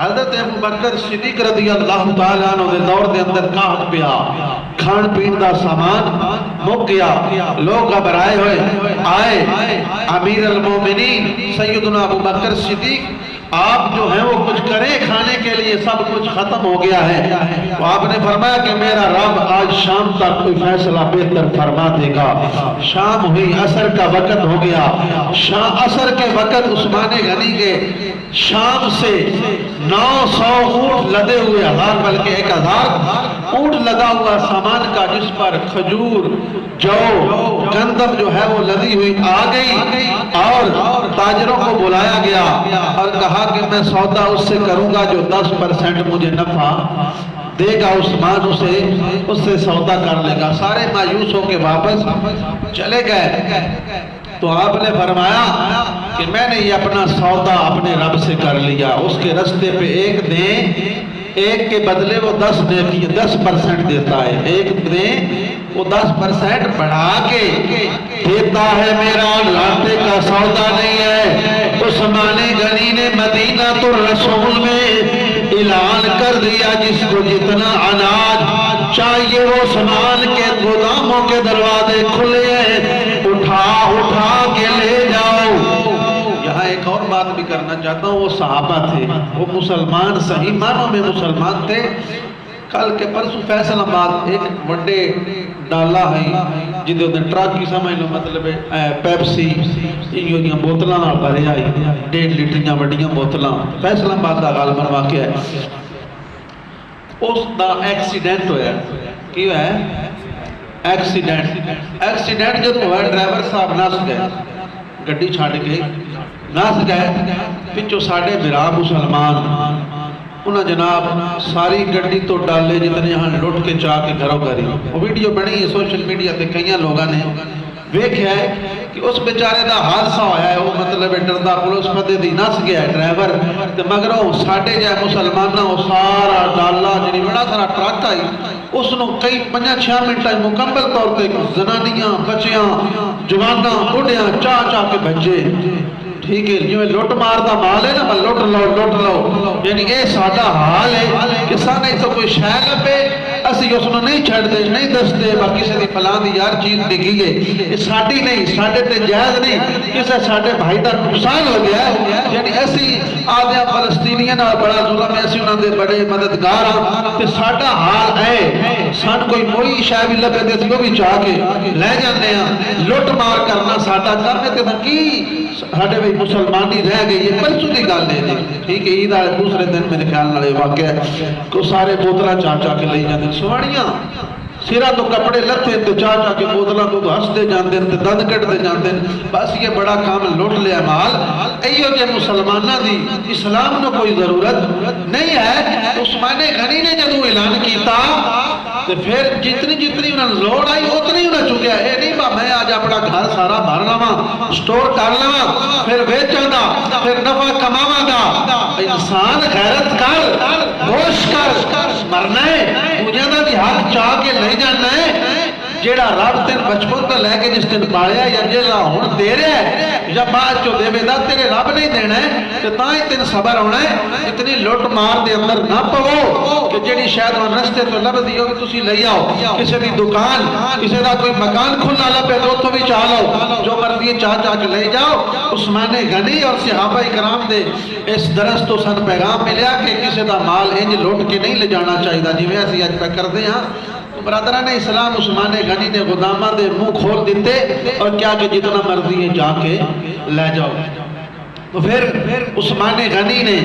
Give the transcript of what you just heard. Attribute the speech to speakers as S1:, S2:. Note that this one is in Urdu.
S1: حضرت ابو بکر صدیق رضی اللہ تعالیٰ عنہ دے دور دے اندر کہت پیا کھان پین دا سامان مک گیا، لوگ گھبرائے ہوئے آئے، امیر المومنین سیدنا ابو بکر صدیق آپ جو ہیں وہ کچھ کریں کھانے کے لیے، سب کچھ ختم ہو گیا ہے۔ تو آپ نے فرمایا کہ میرا رب آج شام تک کوئی فیصلہ بہتر فرما دے گا۔ شام ہوئی، عصر کا وقت ہو گیا، عصر کے وقت عثمان غنی کے شام سے 900 اونٹ لدے ہوئے، بلکہ 1000 اونٹ لدا ہوا سامان کا، جس پر کھجور، جو، گندم جو ہے وہ لدی ہوئی آ گئی، اور تاجروں کو بلایا گیا اور کہا کہ میں سودا اس سے کروں گا جو 10% مجھے نفع دے گا۔ عثمان اس سے سودا کر لے گا۔ سارے مایوس ہو کے واپس چلے گئے۔ تو آپ نے فرمایا کہ میں نے یہ اپنا سودا اپنے رب سے کر لیا، اس کے رستے پہ ایک دیں، ایک کے بدلے وہ 10% دیتا ہے، ایک دیں وہ 10% بڑھا کے دیتا ہے، میرا گھاٹے کا سودا نہیں ہے۔ عثمان غنی نے مدینہ الرسول میں اعلان کر دیا، جس کو جتنا اناج چاہیے وہ عثمان کے گوداموں کے دروازے کھلے ہیں، اٹھا کے لے جاؤ۔ یہاں ایک اور بات بھی کرنا چاہتا ہوں، وہ صحابہ تھے، وہ مسلمان صحیح معنوں میں مسلمان تھے۔ کل کے پرسوں فیصل آباد ایک بڑے ڈالا ہے جدے اندر ٹرک کی سمجھ لو، مطلب پیپسی یہ بوتلاں نال بھرے آئی 1.5 لیٹر وڈیاں بوتلاں، فیصل آباد دا غالباً واقعہ ہے۔ اس دا ایکسیڈنٹ ہویا، کی ہوا ہے؟ ایکسیڈنٹ جب ہوا، ڈرائیور صاحب نس گئے، گڈی چھاڑ کے نس گئے، پچھو ساڑھے برا مسلمان انہاں جناب ساری گڈی تو ڈالے جتنے یہاں لٹ کے چاہ کے گھروں گھری۔ وہ ویڈیو بنی ہے سوشل میڈیا تے کئی لوگوں نے ویکھیا ہے کہ اس بیچارے دا حادثہ ہویا ہے، وہ مطلب ڈردا پولیس پتے دی نس گیا ہے ڈرائیور، تے مگروں ساڈے جائے مسلماناں وہ سارا ڈالا جنی بڑا سارا ٹرک آئی، اس نو کئی 5-6 منٹ مکمل طور تے زنانیاں، بچیاں، جواناں، بڑھیاں چاہ کے بچے، ٹھیک ہے، جو لوٹ مار دا مال ہے نا، لوٹ لو، یعنی اے سادہ حال ہے کہ سانے تو کوئی شے لبے اسی اس نے نہیں چھڑ دے، نہیں دس دے، باقی سے دی فلان دی یار چیز لکھی ہے، یہ ساڑی نہیں، ساڑے تے جائز نہیں، کسے ساڑے بھائی دا نقصان ہو گیا ہے، یعنی ایسی آدھیا فلسطینیاں اور بڑا ظلم ہے، ایسی انہوں نے بڑے مددگار ہیں، کہ ساڑا حال ہے، سان کوئی موئی شاہ بھی لبے دے تھی وہ بھی چاہ کے لے جانے ہیں، لوٹ مار کرنا ساڑا کرنے تے کی ساڑے بھی مسلمانی رہ گئی، یہ پرسوں دی گال لے جائے، ٹھیک ہے، عید آئے دوسرے دن میرے خیال نالے واقع ہے کہ سارے بوتلہ چاہ کے لے جانے، سوڑیاں سیرہ تو کپڑے لتے ہیں تو چاہ کے بوتلہ تو ہس دے جاندے ہیں، دند کٹ دے جاندے ہیں، بس یہ بڑا کام لوٹ لیا مال۔ ایو کہ مسلمانہ دی اسلام نے کوئی ضرورت نہیں ہے۔ عثمان غنی نے جدو اعلان کیتا تو پھر جتنی انہوں نے لوڑ آئی اتنی انہوں چکیا، اے نہیں با میں آج اپنا گھر سارا بھر لواں، سٹور کر لواں، پھر بیچاں دا، پھر نفع کماواں دا۔ انسان غیرت کر، ہوش کر، مرنا ہے، مجھے دا دی حق چاہ کے لے جانا ہے، جیڑا رب تین بچپن کا لے کے جس دن پایا یا جیڑا ہون دے رہے ہے یا بعد جو دے بیدہ تیرے رب نہیں دینا ہے کہ تائیں تین صبر ہونا ہے، اتنی لوٹ مار دے اندر نہ پو کہ جیڑی شاید وہاں رستے تو لب دیو کہ تسی لے آؤ، کسی دی دکان، کسی دا کوئی مکان کھلنا لپے تو بھی چاہ لو، جو مرضی چاہ کے لے جاؤ۔ عثمان غنی اور صحابہ اکرام دے اس درس تو سن پیغام ملیا کہ کسی دا مال انج لوٹ کے نہیں لے جانا چاہیے، جی میں ایسی آج پہ کر دیں ہاں۔ برادران اسلام عثمان غنی نے غدامہ دے منہ کھول دیتے اور کیا کہ جتنا مرضی ہے جا کے لے جاؤ۔ تو پھر عثمان غنی نے